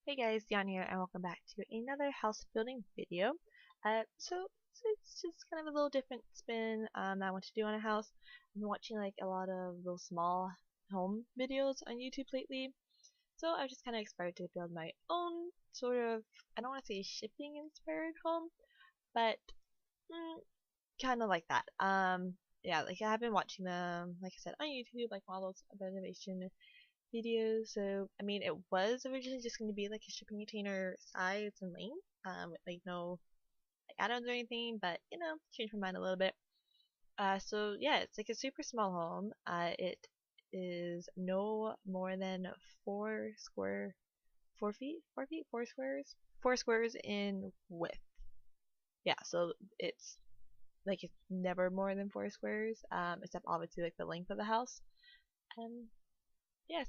Hey guys, Dion here, and welcome back to another house building video. So it's just kind of a little different spin that I want to do on a house. I've been watching like a lot of those small home videos on YouTube lately, so I was just kind of inspired to build my own sort of, I don't want to say shipping inspired home, but kind of like that. Yeah, like I have been watching them, like I said, on YouTube, like all those renovation videos. So I mean, it was originally just going to be like a shipping container size and length, with like no like add-ons or anything, but changed my mind a little bit. So yeah, it's like a super small home. It is no more than 4 squares in width. Yeah, so it's never more than 4 squares, except obviously like the length of the house. Um, yeah,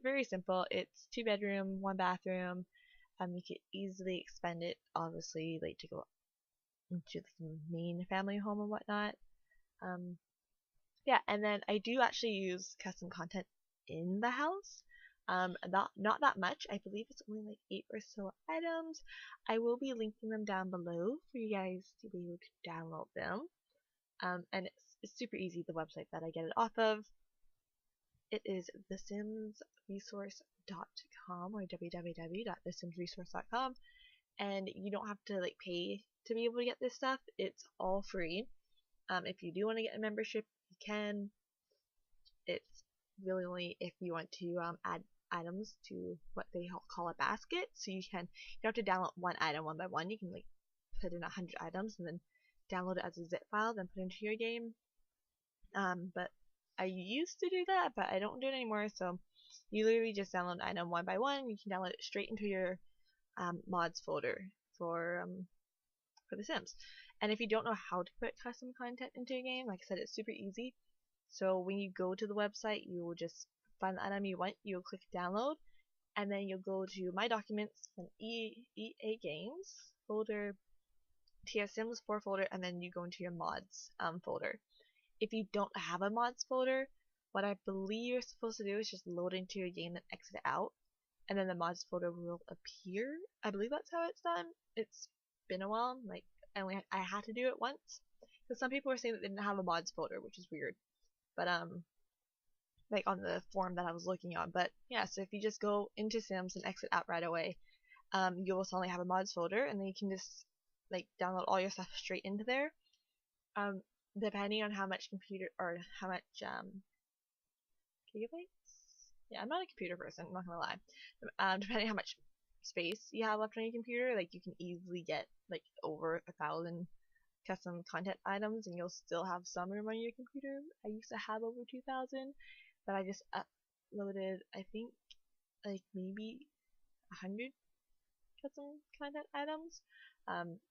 very simple. It's 2 bedroom, 1 bathroom. You could easily expand it, obviously, like to go into like the main family home and whatnot. Um, yeah, and then I do actually use custom content in the house. Not that much. I believe it's only like 8 or so items. I will be linking them down below for you guys to be able to download them. And it's super easy. The website that I get it off of. It is thesimsresource.com or www.thesimsresource.com, and you don't have to like pay to be able to get this stuff. It's all free. If you do want to get a membership, you can. It's really only if you want to add items to what they call a basket. So you don't have to download one item one by one. You can like put in 100 items and then download it as a zip file, then put it into your game. But I used to do that, but I don't do it anymore. So you literally just download an item one by one. You can download it straight into your mods folder for The Sims. And if you don't know how to put custom content into your game, like I said, it's super easy. So when you go to the website, you will just find the item you want. You'll click download, and then you'll go to My Documents and EA Games folder, TS Sims 4 folder, and then you go into your mods folder. If you don't have a mods folder, what I believe you're supposed to do is just load into your game and exit out, and then the mods folder will appear. I believe that's how it's done. It's been a while. Like I had to do it once because some people were saying that they didn't have a mods folder, which is weird. But like on the form that I was looking on. But yeah, so if you just go into Sims and exit out right away, you will suddenly have a mods folder, and then you can just like download all your stuff straight into there. Depending on how much computer or how much gigabytes. Yeah, I'm not a computer person. I'm not gonna lie. Depending on how much space you have left on your computer, like you can easily get like over 1,000 custom content items, and you'll still have some room on your computer. I used to have over 2,000, but I just uploaded, I think, like maybe 100 custom content items.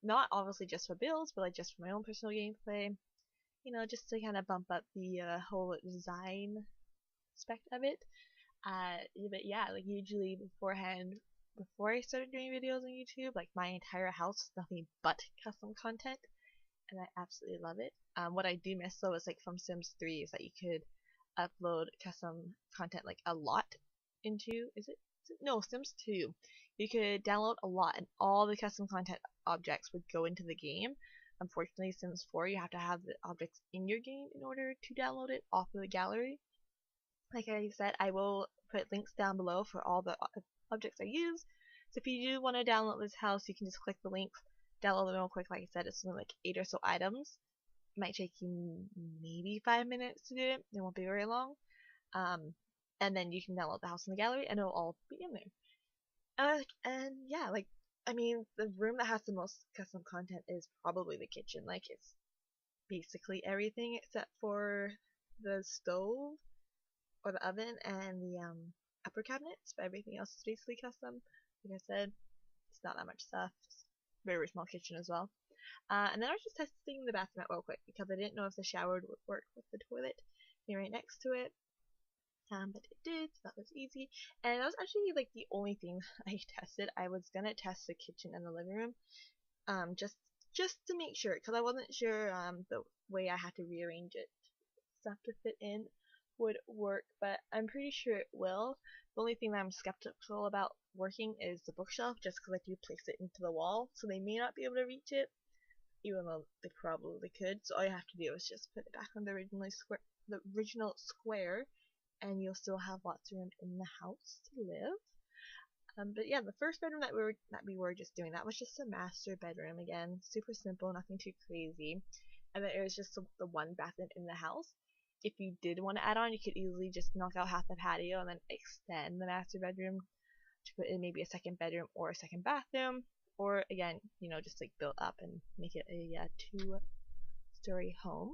Not obviously just for builds, but like just for my own personal gameplay. Just to kind of bump up the whole design aspect of it. But yeah, like usually beforehand, before I started doing videos on YouTube, like my entire house was nothing but custom content, and I absolutely love it. What I do miss though is like from Sims 3 is that you could upload custom content like a lot into, no, Sims 2. You could download a lot and all the custom content objects would go into the game. Unfortunately, Sims 4, you have to have the objects in your game in order to download it off of the gallery. Like I said, I will put links down below for all the objects I use. So if you do want to download this house, you can just click the link, download them real quick. Like I said, it's only like 8 or so items. It might take you maybe 5 minutes to do it. It won't be very long. And then you can download the house in the gallery, and it'll all be in there. And yeah, like I mean, the room that has the most custom content is probably the kitchen. Like it's basically everything except for the stove or the oven and the upper cabinets, but everything else is basically custom. Like I said, it's not that much stuff. It's a very small kitchen as well. And then I was just testing the bathroom out real quick because I didn't know if the shower would work with the toilet being right next to it. But it did, so that was easy. And that was actually like the only thing I tested. I was gonna test the kitchen and the living room, just to make sure, because I wasn't sure the way I had to rearrange it, stuff to fit in would work, but I'm pretty sure it will. The only thing that I'm skeptical about working is the bookshelf, just because I do place it into the wall, so they may not be able to reach it, even though they probably could. So all you have to do is just put it back on the original square, and you'll still have lots of room in the house to live. But yeah, the first bedroom that we were just doing, that was just a master bedroom again, super simple, nothing too crazy, and then it was just the one bathroom in the house. If you did want to add on, you could easily just knock out half the patio and then extend the master bedroom to put in maybe a second bedroom or a second bathroom, or again, just like build up and make it a two-story home.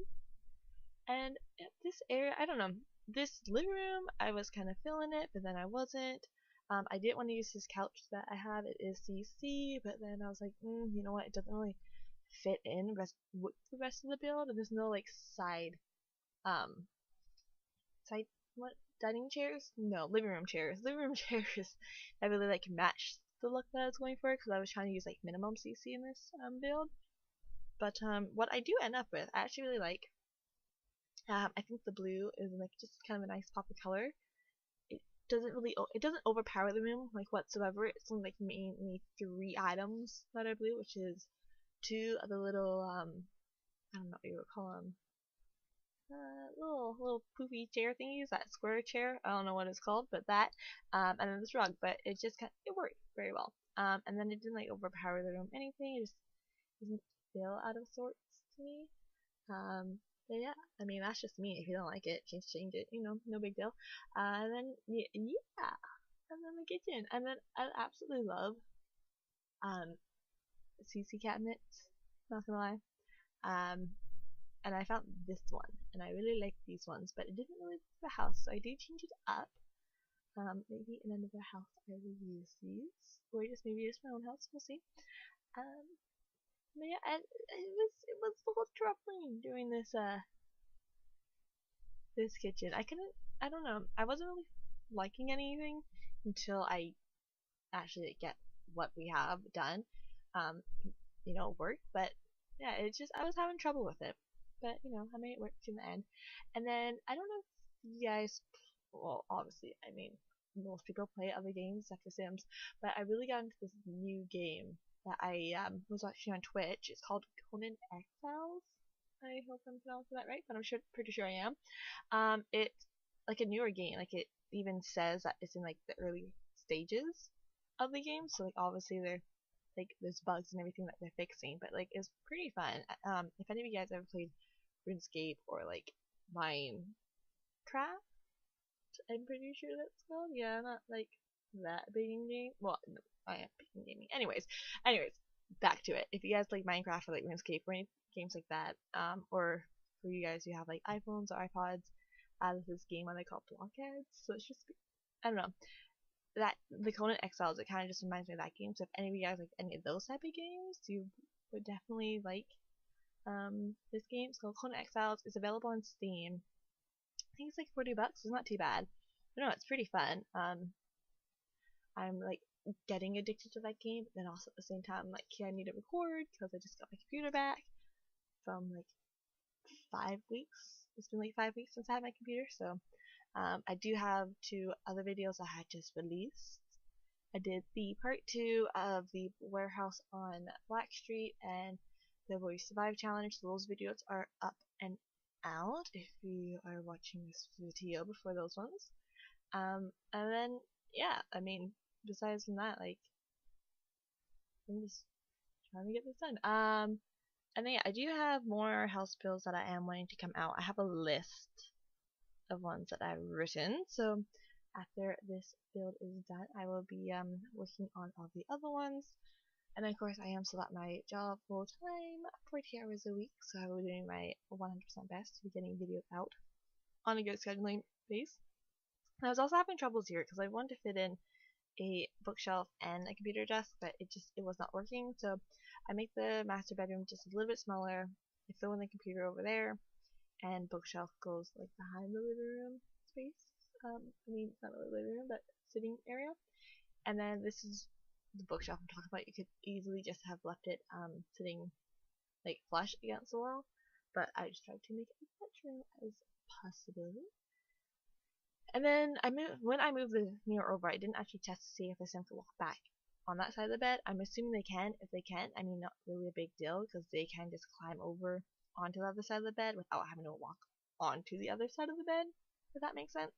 And this area, I don't know, this living room, I was kind of feeling it, but then I wasn't. I didn't want to use this couch that I have. It is CC, but then I was like, you know what? It doesn't really fit in with the rest of the build. And there's no like side what, dining chairs? No, living room chairs. Living room chairs that really like match the look that I was going for, because I was trying to use like minimum CC in this build. But what I do end up with, I actually really like. I think the blue is like just kind of a nice pop of color. It doesn't overpower the room like whatsoever. It's only like mainly 3 items that are blue, which is 2 of the little I don't know what you would call them, little poofy chair thingies, that square chair. I don't know what it's called, but that, and then this rug. But it just it worked very well. And then it didn't like overpower the room anything. It just didn't feel out of sorts to me. But yeah, I mean, that's just me. If you don't like it, change it. No big deal. And then yeah, and then the kitchen, and then I absolutely love CC cabinets. Not gonna lie. And I found this one, and I really like these ones, but it didn't really fit the house, so I did change it up. Maybe in another house I will use these, or maybe just my own house. We'll see. But yeah, it was a little troubling doing this this kitchen. I don't know. I wasn't really liking anything until I actually get what we have done. Work. But yeah, I was having trouble with it. But I made it work in the end. And then I don't know if you guys, well, obviously, I mean, most people play other games after Sims, but I really got into this new game that I was watching on Twitch. It's called Conan Exiles. I hope I'm pronouncing that right, but pretty sure I am. It's like a newer game. Like it even says that it's in like the early stages of the game. So like obviously there's bugs and everything that they're fixing, but like it's pretty fun. If any of you guys ever played RuneScape or like Minecraft, I'm pretty sure that's called. Yeah, not like that big in game. Well, no, I am big in gaming. Anyways, back to it. If you guys like Minecraft or like RuneScape or any games like that, or for you guys who have like iPhones or iPods, there's this game on they call Blockheads. So it's just, I don't know. That the Conan Exiles, it kind of just reminds me of that game. So if any of you guys like any of those type of games, you would definitely like this game. It's called Conan Exiles. It's available on Steam. I think it's like $40. It's not too bad. But no, it's pretty fun. I'm like getting addicted to that game, but then also at the same time, like, I need to record because I just got my computer back from like 5 weeks. It's been like 5 weeks since I had my computer, so I do have 2 other videos I had just released. I did the part 2 of the warehouse on Black Street and the Will You Survive challenge. So those videos are up and out if you are watching this video before those ones. And then yeah, I mean, besides from that, like, I'm just trying to get this done. And then yeah, I do have more house builds that I am wanting to come out. I have a list of ones that I've written, so after this build is done, I will be working on all the other ones. And of course, I am still at my job full time, 40 hours a week, so I will be doing my 100% best to be getting videos out on a good scheduling base. I was also having troubles here because I wanted to fit in a bookshelf and a computer desk, but it was not working. So I make the master bedroom just a little bit smaller. I fill in the computer over there, and bookshelf goes like behind the living room space. I mean, it's not really living room, but sitting area. And then this is the bookshelf I'm talking about. You could easily just have left it sitting like flush against the wall, but I just tried to make it as much room as possible. And then when I moved the mirror over, I didn't actually test to see if the Sims could walk back on that side of the bed. I'm assuming they can. If they can't, I mean, not really a big deal because they can just climb over onto the other side of the bed without having to walk onto the other side of the bed. If that makes sense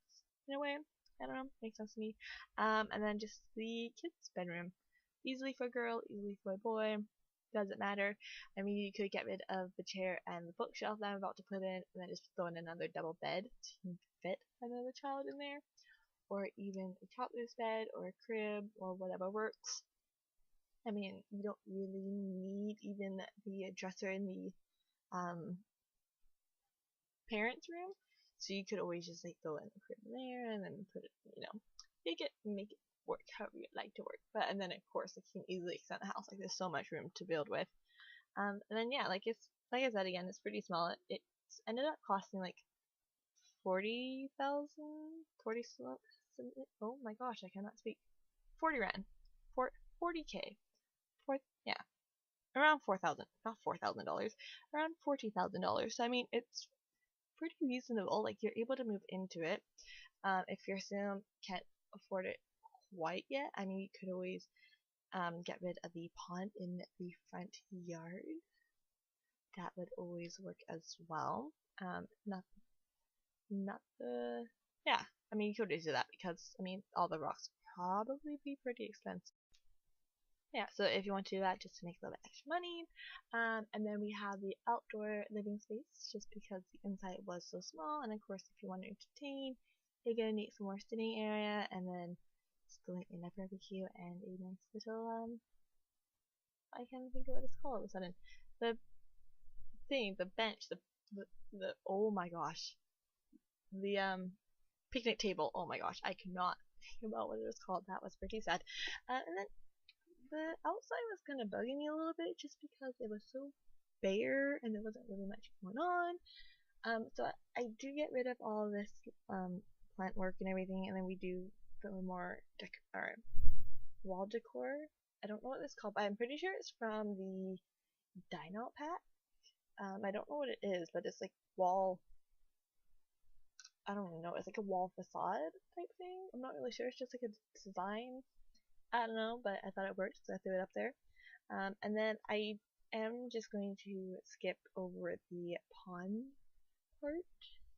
in a way. I don't know. Makes sense to me. And then just the kids' bedroom. Easily for a girl, easily for a boy. Doesn't matter. I mean, you could get rid of the chair and the bookshelf that I'm about to put in, and then just throw in another double bed to fit another child in there, or even a toddler's bed or a crib or whatever works. I mean, you don't really need even the dresser in the parents' room, so you could always just like throw in the crib in there and then put it, make it work however you'd like to work. But and then of course like you can easily extend the house. Like there's so much room to build with. And then yeah, like like I said again, it's pretty small. It's ended up costing like 40,000, 40. Oh my gosh, I cannot speak. 40 rand, 40k, yeah, around 4,000, not $4,000, around $40,000. So I mean, it's pretty reasonable. Like you're able to move into it. If your sim can't afford it quite yet, I mean, you could always get rid of the pond in the front yard. That would always work as well. Not the yeah. I mean, you could always do that because I mean, all the rocks would probably be pretty expensive. Yeah, so if you want to do that just to make a little bit extra money. And then we have the outdoor living space just because the inside was so small, and of course if you want to entertain, you're gonna need some more sitting area, and then still in a barbecue and a nice little I can't think of what it's called all of a sudden. The the bench, the oh my gosh. The picnic table, oh my gosh, I cannot think about what it was called. That was pretty sad. And then the outside was kind of bugging me a little bit just because it was so bare and there wasn't really much going on. So I do get rid of all this plant work and everything, and then we do put more wall decor. I don't know what it's called, but I'm pretty sure it's from the Dino pack. I don't know what it is, but it's like wall. I don't really know. It's like a wall facade type thing. I'm not really sure. It's just like a design. I don't know, but I thought it worked, so I threw it up there. And then I am just going to skip over the pond part,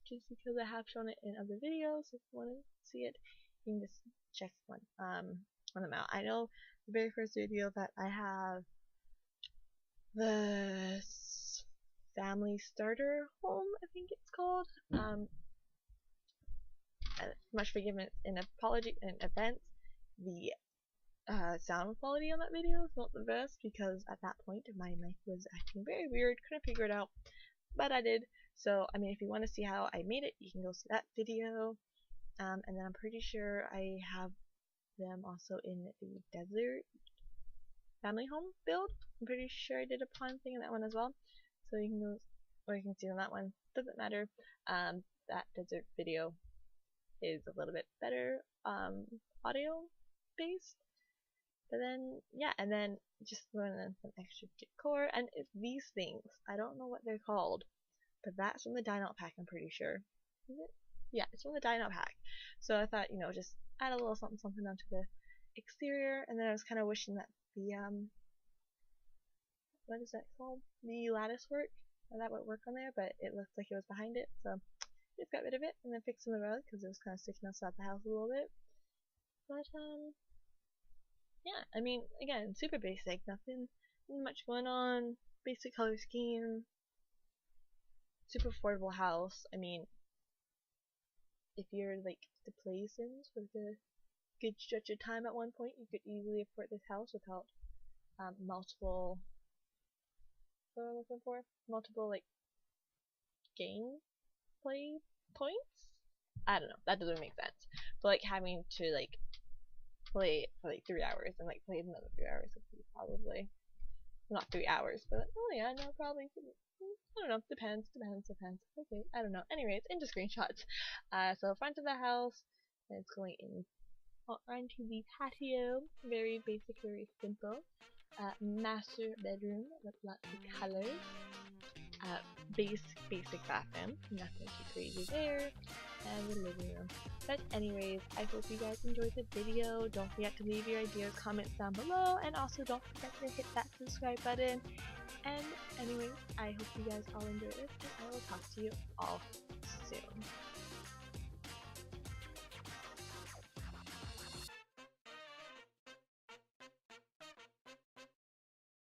just because I have shown it in other videos. If you want to see it, you can just check one of them out. I know the very first video that I have the family starter home, I think it's called. Much forgiveness in apology in advance. The sound quality on that video is not the best because at that point my mic was acting very weird, couldn't figure it out, but I did. So I mean, if you want to see how I made it, you can go see that video. And then I'm pretty sure I have them also in the desert family home build. I'm pretty sure I did a pond thing in that one as well. So you can go, or you can see on that one. Doesn't matter. That desert video is a little bit better audio based. But then, yeah, and then just throwing in some extra decor, and it's these things. I don't know what they're called, but that's from the Dine Out pack, I'm pretty sure. Is it? Yeah, it's from the Dine Out pack. So I thought, just add a little something something onto the exterior, and then I was kind of wishing that the, what is that called? The lattice work, that would work on there, but it looked like it was behind it, so just got rid of it, and then fixed the rug, because it was kind of sticking outside the house a little bit. But, yeah, I mean, again, super basic, nothing much going on, basic color scheme, super affordable house. I mean, if you're like the play Sims for a good stretch of time at one point, you could easily afford this house without multiple, what am I looking for? Multiple like game play points? I don't know, that doesn't make sense. But like having to like play for like 3 hours and like play another 3 hours would be probably not 3 hours, but oh yeah, no, probably. I don't know, depends. Okay, I don't know. Anyways, into screenshots. So front of the house, and it's going in onto the patio. Very basic, very simple. Master bedroom with lots of colors. Basic bathroom. Nothing too crazy there. and the living room. But anyways, I hope you guys enjoyed the video. Don't forget to leave your ideas, comments down below, and also don't forget to hit that subscribe button. And anyways, I hope you guys all enjoyed this, and I will talk to you all soon.